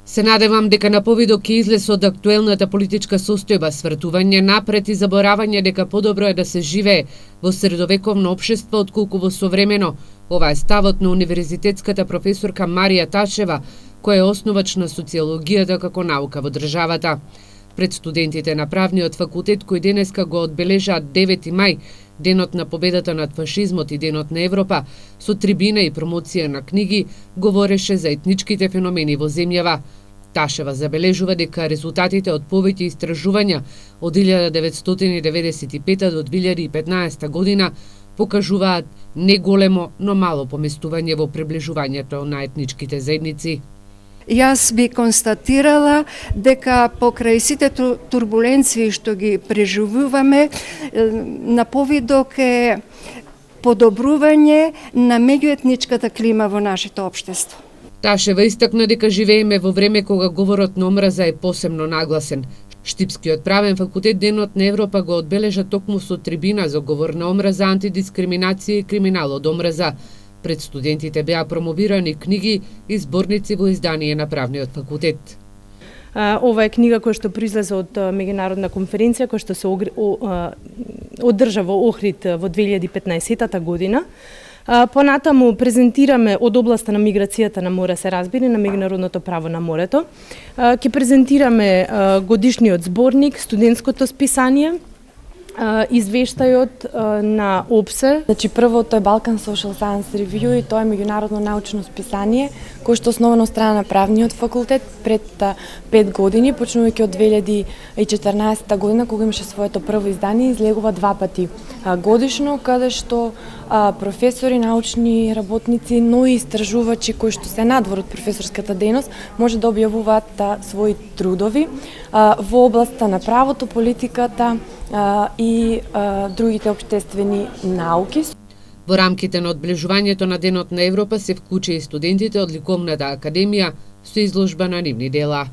Се надевам дека на повидок ќе излез од актуелната политичка состојба, свртување напред и заборавање дека подобро е да се живее во средовековно општество отколку во современо. Ова е ставот на универзитетската професорка Марија Ташева, која е основач на социологијата како наука во државата. Пред студентите на правниот факултет кои денеска го одбележаат 9 мај, денот на победата над фашизмот и денот на Европа, со трибина и промоција на книги, говореше за етничките феномени во земјава. Ташева забележува дека резултатите од повеќе истражувања од 1995 до 2015 година покажуваат не големо, но мало поместување во приближувањето на етничките заедници. Јас би констатирала дека покрај сите турбуленции што ги преживуваме, на повидок е подобрување на меѓуетничката клима во нашето општество. Ташева истакна дека живееме во време кога говорот на омраза е посебно нагласен. Штипскиот правен факултет денот на Европа го одбележа токму со трибина за говор на омраза, антидискриминација и криминал од омраза. Пред студентите беа промовирани книги и зборници во издание на правниот факултет. Ова е книга која што произлезе од меѓународна конференција која што се одржа во Охрид во 2015 година. Понатаму презентираме од областа на миграцијата на море се разбира на меѓународното право на морето. Ќе презентираме годишниот зборник, студентското списание, извештајот на ОПСЕ. Значи првото е Balkan Social Science Review и тоа е меѓународно научно списание кое што е основано од страна на правниот факултет пред 5 години, почнувајќи од 2014 година кога имаше своето прво издание, излегува 2 пати годишно, каде што професори, научни работници, но и истражувачи кои што се надвор од професорската дејност може да објавуваат свои трудови во областа на правото, политиката и другите општествени науки. Во рамките на одбележувањето на Денот на Европа се вклучи и студентите од Ликовната академија со изложба на нивни дела.